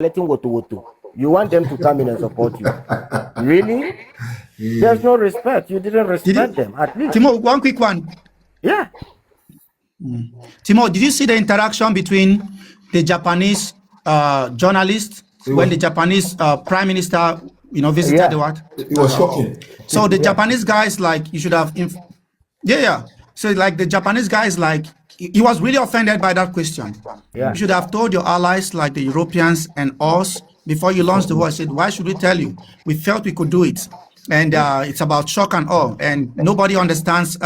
letting woto. You want them to come in and support you. Really? There's no respect. You didn't respect them, at least. Timo, one quick one. Yeah. Timo, did you see the interaction between the Japanese journalist when the Japanese prime minister, visited the what? It was shocking. So the Japanese guys, like, you should have, So like the Japanese guys, like, he was really offended by that question. Yeah. You should have told your allies, like the Europeans and us, before you launched the war. I said, why should we tell you? We felt we could do it. And it's about shock and awe. And nobody understands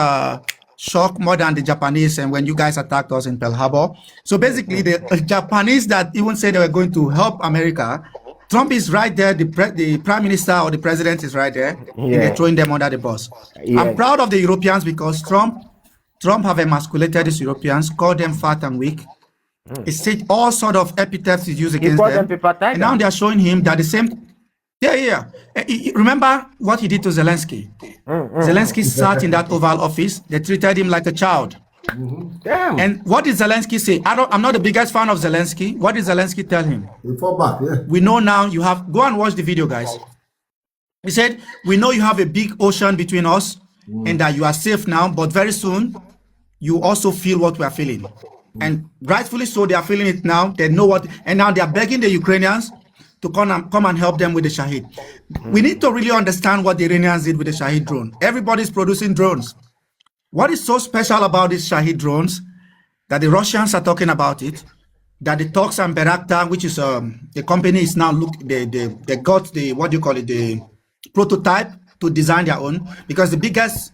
shock more than the Japanese. And when you guys attacked us in Pearl Harbor. So basically, the Japanese that even said they were going to help America, Trump is right there. The prime minister or the president is right there. And they're throwing them under the bus. I'm proud of the Europeans because Trump have emasculated these Europeans, called them fat and weak. He said all sort of epithets he's used against them. And now they are showing him that the same. Remember what he did to Zelensky? Zelensky sat in that Oval Office. They treated him like a child. Damn. And what did Zelensky say? I'm not the biggest fan of Zelensky. What did Zelensky tell him? He fought back, yeah. We know now you have, go and watch the video, guys. He said, we know you have a big ocean between us and that you are safe now, but very soon you also feel what we are feeling. And rightfully so, they are feeling it now. They know what, and now they are begging the Ukrainians to come and help them with the Shahid. We need to really understand what the Iranians did with the Shahid drone. Everybody's producing drones. What is so special about these Shahid drones that the Russians are talking about it, that the Turks and Bayraktar, which is the company is now they got the, what do you call it, the prototype to design their own, because the biggest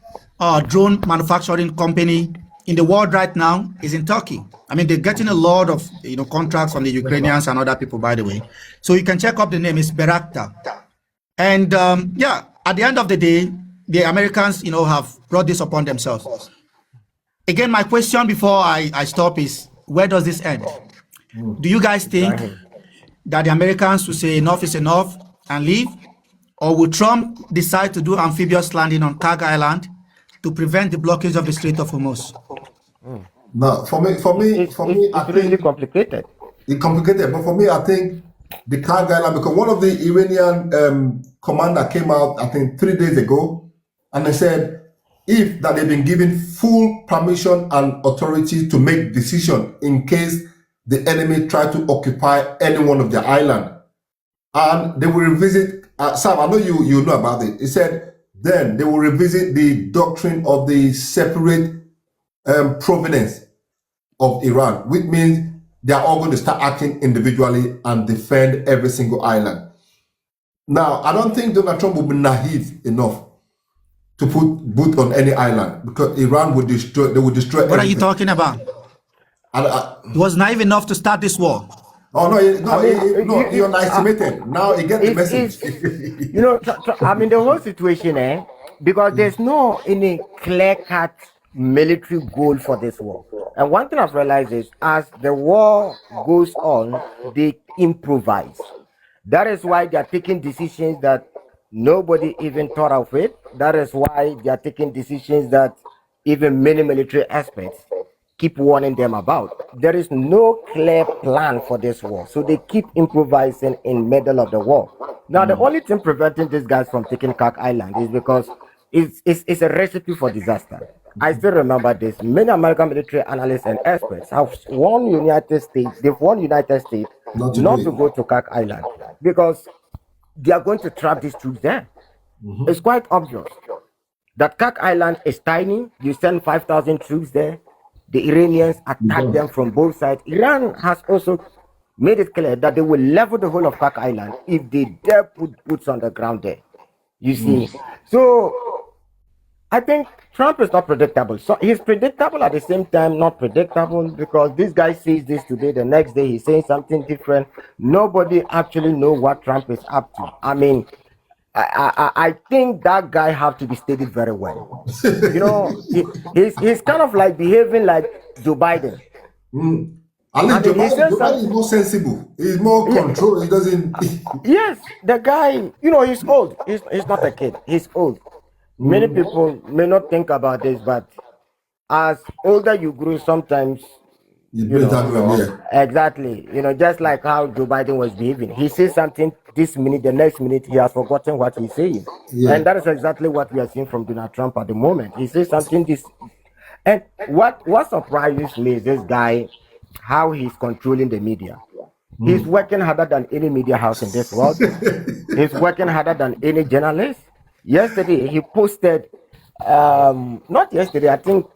drone manufacturing company in the world right now is in Turkey. I mean, they're getting a lot of contracts from the Ukrainians and other people, by the way. So you can check up the name, it's Bayraktar. And at the end of the day, the Americans, have brought this upon themselves. Again, my question before I stop is, where does this end? Do you guys think that the Americans will say enough is enough and leave? Or will Trump decide to do amphibious landing on Kag Island to prevent the blockage of the Strait of Hormuz? No, for me, It's really complicated. It's complicated, but for me, I think the Kag Island, because one of the Iranian commander came out, I think 3 days ago, and they said if that they've been given full permission and authority to make decision in case the enemy try to occupy any one of the island, and they will revisit. Sam, I know you know about it. He said then they will revisit the doctrine of the separate provenance of Iran, which means they are all going to start acting individually and defend every single island. Now, I don't think Donald Trump will be naive enough to put boot on any island, because Iran would destroy. They would destroy. What are you talking about? He was naive enough to start this war. Oh no, you're underestimated. Now you get the message. I mean, the whole situation, because there's no any clear-cut military goal for this war. And one thing I've realized is, as the war goes on, they improvise. That is why they are taking decisions that nobody even thought of it. That is why they are taking decisions that even many military experts keep warning them about. There is no clear plan for this war, so they keep improvising in middle of the war. Now, the only thing preventing these guys from taking Kak Island is because it's a recipe for disaster. I still remember this. Many American military analysts and experts have warned United States. They've warned United States not to go to Kak Island because they are going to trap these troops there. It's quite obvious that Kak Island is tiny. You send 5,000 troops there. The Iranians attack them from both sides. Iran has also made it clear that they will level the whole of Kak Island if they dare put boots on the ground there. You see? So I think Trump is not predictable. So he's predictable at the same time, not predictable, because this guy says this today, the next day he's saying something different. Nobody actually knows what Trump is up to. I mean, I think that guy have to be studied very well. He's kind of like behaving like Joe Biden. I mean, Joe Biden is more sensible. He's more controlled. He doesn't. Yes, the guy, he's old. He's not a kid. He's old. Many people may not think about this, but as older you grow, sometimes You bring that one, yeah. Exactly. Just like how Joe Biden was behaving. He says something this minute, the next minute he has forgotten what he's saying. Yeah. And that is exactly what we are seeing from Donald Trump at the moment. He says something this, and what surprises me is this guy, how he's controlling the media. He's working harder than any media house in this world. He's working harder than any journalist. Yesterday he posted, not yesterday, I think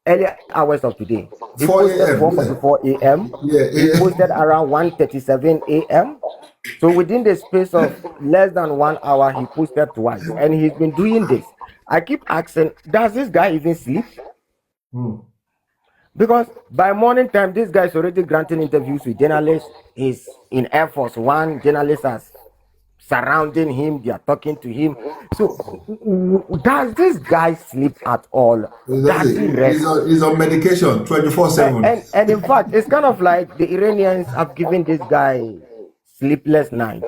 earlier hours of today. He 4 posted a.m., 4:44 a.m. Yeah, He yeah. posted around 1:37 a.m. So within the space of less than 1 hour, he posted twice, and he's been doing this. I keep asking, does this guy even sleep? Because by morning time, this guy is already granting interviews with journalists. He's in Air Force One. Journalists are surrounding him. They are talking to him. So, does this guy sleep at all? Does he rest? He's on medication 24/7. And in fact, it's kind of like the Iranians have given this guy sleepless nights.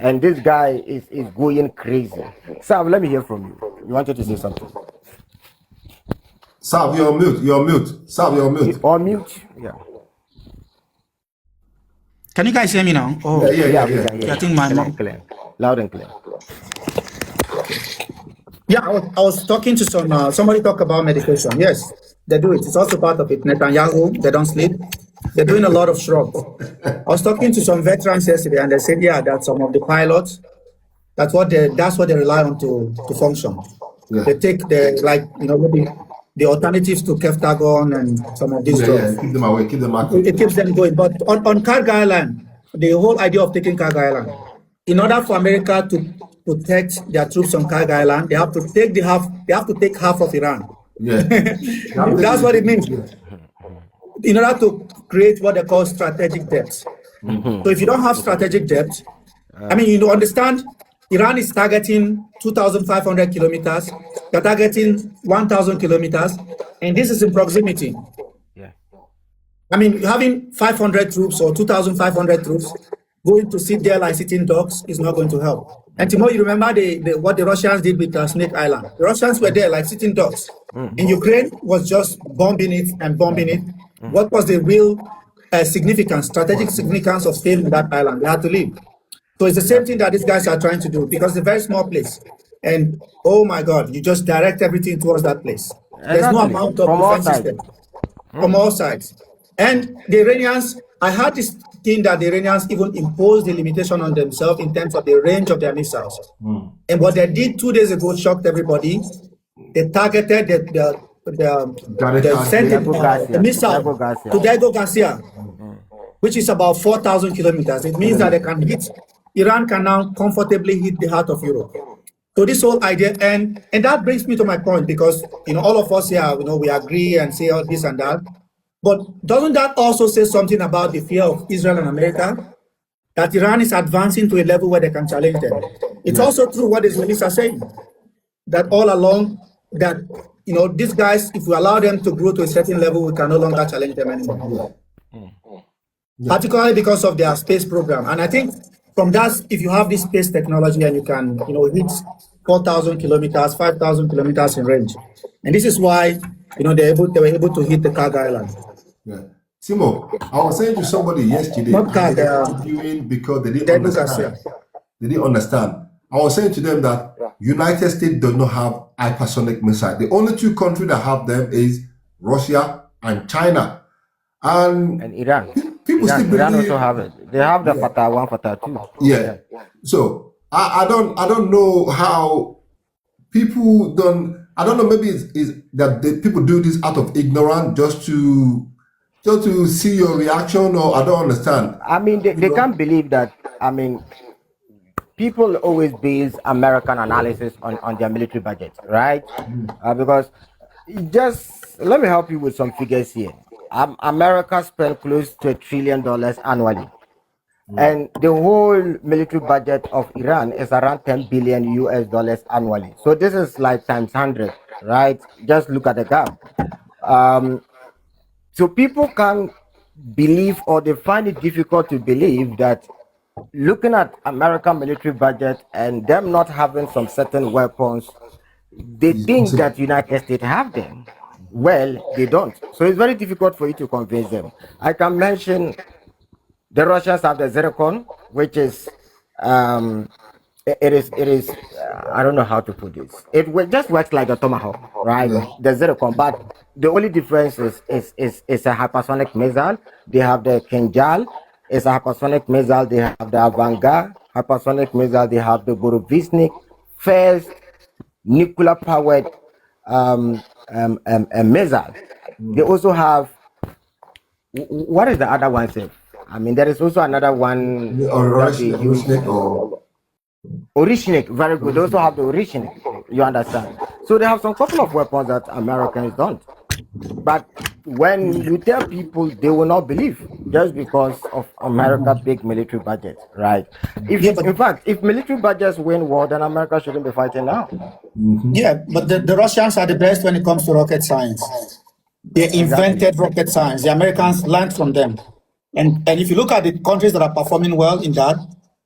And this guy is going crazy. Sam, let me hear from you. You wanted to say something? Sav, you're on mute. You're on mute. Sav, you're on mute. On mute? Yeah. Can you guys hear me now? Oh, Yeah. I think my mom. clear. Loud and clear. Yeah, I was talking to somebody talk about medication. Yes, they do it. It's also part of it. Netanyahu, they don't sleep. They're doing a lot of shrugs. I was talking to some veterans yesterday, and they said, yeah, that some of the pilots, that's what they rely on to function. Yeah. They take the alternatives to Keftagon and some of these drugs. Yeah. Keep them away. Keep them active. It keeps them going. But on Karga Island, the whole idea of taking Karga Island, in order for America to protect their troops on Karga Island, they have to take half of Iran. Yeah. That's what it means. Yeah. In order to create what they call strategic depth. So if you don't have strategic depth, you understand, Iran is targeting 2,500 kilometers, they're targeting 1,000 kilometers, and this is in proximity. Yeah. Having 500 troops or 2,500 troops going to sit there like sitting ducks is not going to help. And Timo, you remember what the Russians did with Snake Island? The Russians were there like sitting ducks. And Ukraine was just bombing it and bombing it. What was the real strategic significance of staying in that island? They had to leave. So it's the same thing that these guys are trying to do, because it's a very small place. And oh my God, you just direct everything towards that place. There's no amount of defense system from all sides. And the Iranians, I had this thing that the Iranians even imposed the limitation on themselves in terms of the range of their missiles. And what they did 2 days ago shocked everybody. They targeted the missile to Diego Garcia, which is about 4,000 kilometers. It means that Iran can now comfortably hit the heart of Europe. So this whole idea, and that brings me to my point, because all of us here, we agree and say all this and that. But doesn't that also say something about the fear of Israel and America? That Iran is advancing to a level where they can challenge them. It's also true what the Israelis are saying, that all along, that these guys, if we allow them to grow to a certain level, we can no longer challenge them anymore. Particularly because of their space program. And I think from that, if you have this space technology and you can, hit 4,000 kilometers, 5,000 kilometers in range. And this is why, they were able to hit the Karga Island. Yeah. Simo, I was saying to somebody yesterday, because they didn't understand. They didn't understand. I was saying to them that United States does not have hypersonic missiles. The only two countries that have them is Russia and China. And Iran. People still believe Iran also have it. They have the Fatah 1, Fatah 2. Yeah. So I don't know how people don't. I don't know. Maybe it's that the people do this out of ignorance, just to see your reaction, or I don't understand. They can't believe that. People always base American analysis on their military budget, right? Because just let me help you with some figures here. America spent close to $1 trillion annually, and the whole military budget of Iran is around $10 billion annually. So this is like times 100, right? Just look at the gap. So people can believe, or they find it difficult to believe, that looking at American military budget and them not having some certain weapons, they think that United States have them. well, they don't. So it's very difficult for you to convince them. I can mention the Russians have the zircon, which is it is I don't know how to put this. Just works like a tomahawk, right? The zircon, but the only difference is a hypersonic missile. They have the Kinjal, it's a hypersonic missile. They have the Avanga hypersonic missile. They have the Boroviznik first nuclear powered missile. They also have what is the other one? Say? I mean, there is also another one that they use. Orishnik, very good. They also have the Orishnik. You understand? So they have some couple of weapons that Americans don't. But when you tell people, they will not believe just because of America's big military budget, right? In fact, if military budgets win war, then America shouldn't be fighting now. Yeah, but the Russians are the best when it comes to rocket science. They invented rocket science. The Americans learned from them. And if you look at the countries that are performing well in that,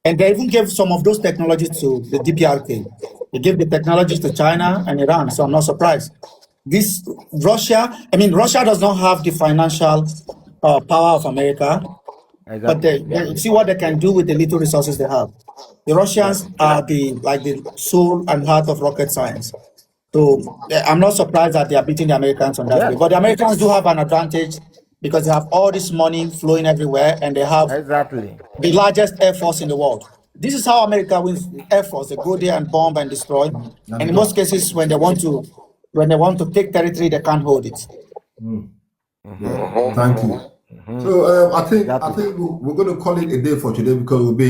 and they even gave some of those technologies to the DPRK. They gave the technologies to China and Iran, so I'm not surprised. Russia does not have the financial power of America, but they see what they can do with the little resources they have. The Russians are the soul and heart of rocket science. So I'm not surprised that they are beating the Americans on that way. But the Americans do have an advantage because they have all this money flowing everywhere and they have the largest air force in the world. This is how America wins the air force. They go there and bomb and destroy. And in most cases, when they want to take territory, they can't hold it. Thank you. So I think we're going to call it a day for today because we'll be